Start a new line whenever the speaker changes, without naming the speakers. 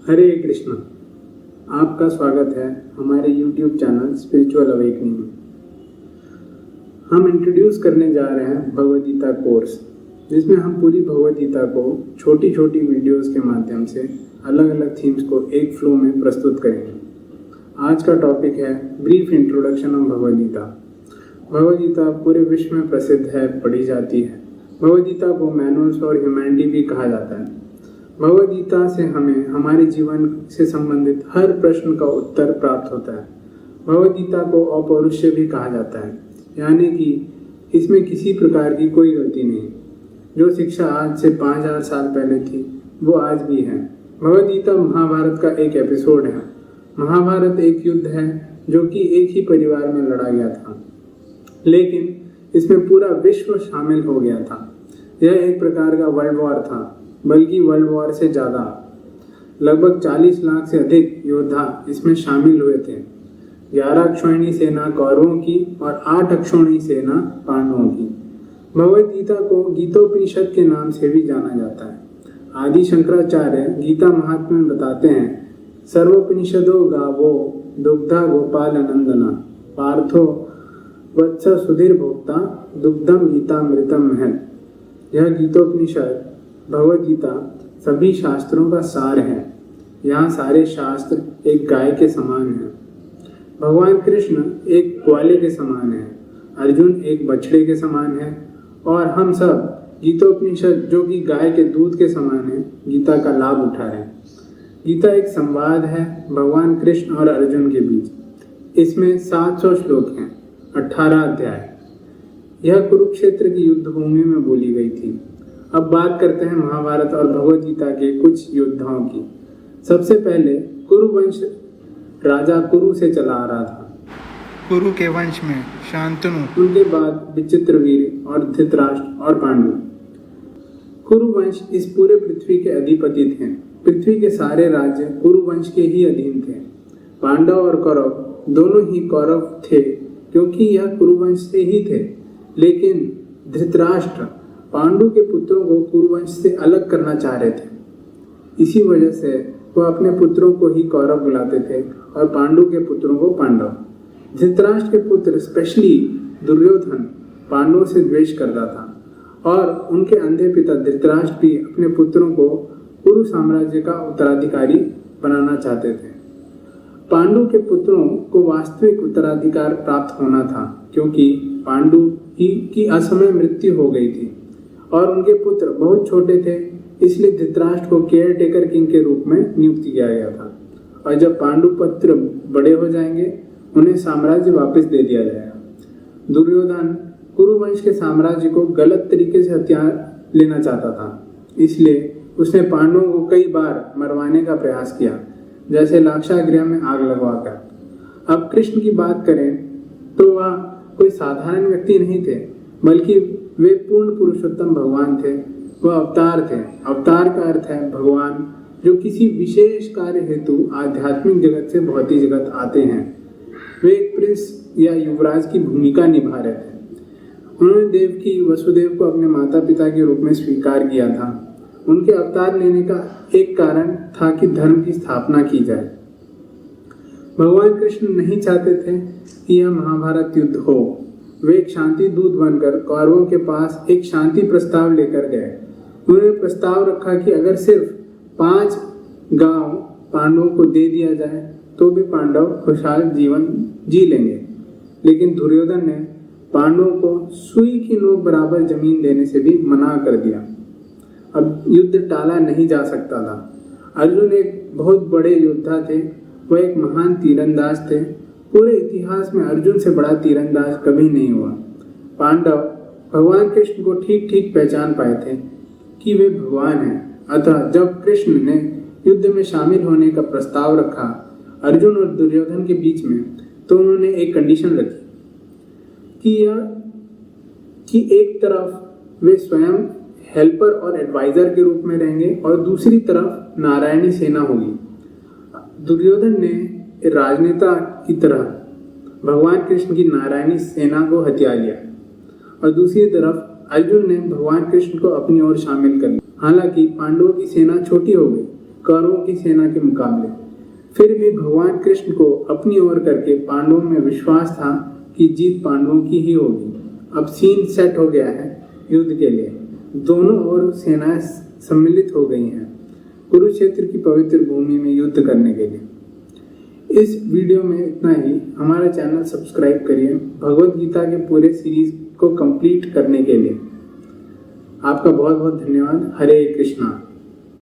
हरे कृष्ण। आपका स्वागत है हमारे YouTube चैनल स्पिरिचुअल अवेकनिंग में। हम इंट्रोड्यूस करने जा रहे हैं भगवद गीता कोर्स, जिसमें हम पूरी भगवद गीता को छोटी छोटी वीडियोस के माध्यम से अलग अलग थीम्स को एक फ्लो में प्रस्तुत करेंगे। आज का टॉपिक है brief introduction of Bhagavad Gita. Bhagavad Gita पूरे विश्व में प्रसिद्ध है, पढ़ी जाती है। भगवद गीता को मैनुअल्स फॉर ह्यूमैनिटी भी कहा जाता है। भगवद गीता से हमें हमारे जीवन से संबंधित हर प्रश्न का उत्तर प्राप्त होता है। भगवद गीता को अपौरुषेय भी कहा जाता है, यानी कि इसमें किसी प्रकार की कोई गलती नहीं। जो शिक्षा आज से 5000 साल पहले थी वो आज भी है। भगवद गीता महाभारत का एक एपिसोड है। महाभारत एक युद्ध है जो कि एक ही परिवार में लड़ा गया था, लेकिन इसमें पूरा विश्व शामिल हो गया था। यह एक प्रकार का वर्ल्ड वॉर था, बल्कि वर्ल्ड वॉर से ज़्यादा। लगभग 40 लाख से अधिक योद्धा इसमें शामिल हुए थे। 11 अक्षौहिणी सेना कौरवों की और 8 अक्षौहिणी सेना पांडवों की। भगवद गीता को गीतोपनिषद के नाम से भी जाना जाता है। आदि शंकराचार्य गीता महात्म्य में बताते हैं, सर्वोपनिषदो गावो दुग्धा गोपाल नंदना पार्थो वत्स सुधीर भोक्ता दुग्धम गीतामृतम महल। यह गीतोपनिषद भगवद गीता सभी शास्त्रों का सार है। यहाँ सारे शास्त्र एक गाय के समान हैं। भगवान कृष्ण एक ग्वाले के समान है, अर्जुन एक बछड़े के समान है, और हम सब गीतोपनिषद जो कि गाय के दूध के समान है, गीता का लाभ उठा रहे हैं। गीता एक संवाद है भगवान कृष्ण और अर्जुन के बीच। इसमें 700 श्लोक हैं, 18 अध्याय। यह कुरुक्षेत्र की युद्ध भूमि में बोली गई थी। अब बात करते हैं महाभारत और भगवद गीता के कुछ योद्धाओं की। सबसे पहले कुरु वंश राजा कुरु से चला आ रहा था। कुरु के वंश में शांतनु, उनके बाद विचित्रवीर और धृतराष्ट्र और पांडु। कुरु वंश इस पूरे पृथ्वी के अधिपति थे। पृथ्वी के सारे राज्य कुरु वंश के ही अधीन थे। पांडव और कौरव दोनों ही कौरव थे, क्योंकि यह कुरु वंश से ही थे। लेकिन धृतराष्ट्र पांडु के पुत्रों को कुरुवंश से अलग करना चाह रहे थे। इसी वजह से वह अपने पुत्रों को ही कौरव बुलाते थे और पांडु के पुत्रों को पांडव। धृतराष्ट्र के पुत्र स्पेशली दुर्योधन पांडवों से द्वेष करता था, और उनके अंधे पिता धृतराष्ट्र भी अपने पुत्रों को कुरु साम्राज्य का उत्तराधिकारी बनाना चाहते थे। पांडु के पुत्रों को वास्तविक उत्तराधिकार प्राप्त होना था, क्योंकि पांडु ही की असमय मृत्यु हो गई थी और उनके पुत्र बहुत छोटे थे। इसलिए धृतराष्ट्र को केयर टेकर किंग के रूप में नियुक्त किया गया था, और जब पांडु पुत्र बड़े हो जाएंगे उन्हें साम्राज्य वापस दे दिया जाएगा। दुर्योधन कुरुवंश के साम्राज्य को गलत तरीके से हथियार लेना चाहता था, इसलिए उसने पांडवों को कई बार मरवाने का प्रयास किया, जैसे लाक्षागृह में आग लगवाकर। अब कृष्ण की बात करें तो वह कोई साधारण व्यक्ति नहीं थे, बल्कि वे पूर्ण पुरुषोत्तम भगवान थे। वह अवतार थे। अवतार का अर्थ है भगवान जो किसी विशेष कार्य हेतु आध्यात्मिक जगत से भौतिक जगत आते हैं। वे एक प्रिंस या युवराज की भूमिका निभा रहे थे। उन्होंने देवकी वसुदेव को अपने माता पिता के रूप में स्वीकार किया था। उनके अवतार लेने का एक कारण था कि धर्म की स्थापना की जाए। भगवान कृष्ण नहीं चाहते थे कि यह महाभारत युद्ध हो। वे एक शांति दूत बनकर कौरवों के पास एक शांति प्रस्ताव लेकर गए। उन्होंने प्रस्ताव रखा कि अगर सिर्फ 5 गांव पांडवों को दे दिया जाए तो भी पांडव खुशहाल जीवन जी लेंगे। लेकिन दुर्योधन ने पांडवों को सुई की नोक बराबर जमीन देने से भी मना कर दिया। अब युद्ध टाला नहीं जा सकता था। अर्जुन एक बहुत बड़े योद्धा थे। वह एक महान तीरंदाज थे। पूरे इतिहास में अर्जुन से बड़ा तीरंदाज कभी नहीं हुआ। पांडव भगवान कृष्ण को ठीक ठीक पहचान पाए थे कि वे भगवान हैं। अतः जब कृष्ण ने युद्ध में शामिल होने का प्रस्ताव रखा अर्जुन और दुर्योधन के बीच में, तो उन्होंने एक कंडीशन रखी कि एक तरफ वे स्वयं हेल्पर और एडवाइजर के रूप में रहेंगे और दूसरी तरफ नारायणी सेना होगी। दुर्योधन ने राजनेता की तरह भगवान कृष्ण की नारायणी सेना को हथिया लिया, और दूसरी तरफ अर्जुन ने भगवान कृष्ण को अपनी ओर शामिल कर लिया। हालांकि पांडवों की सेना छोटी हो गई। कौरवों की सेना के मुकाबले। फिर भी भगवान कृष्ण को अपनी ओर करके पांडवों में विश्वास था कि जीत पांडवों की ही होगी। अब सीन सेट हो गया है युद्ध के लिए। दोनों ओर सेनाएं सम्मिलित हो गई हैं कुरुक्षेत्र की पवित्र भूमि में युद्ध करने के लिए। इस वीडियो में इतना ही। हमारा चैनल सब्सक्राइब करिए भगवत गीता के पूरे सीरीज को कंप्लीट करने के लिए। आपका बहुत बहुत धन्यवाद। हरे कृष्णा।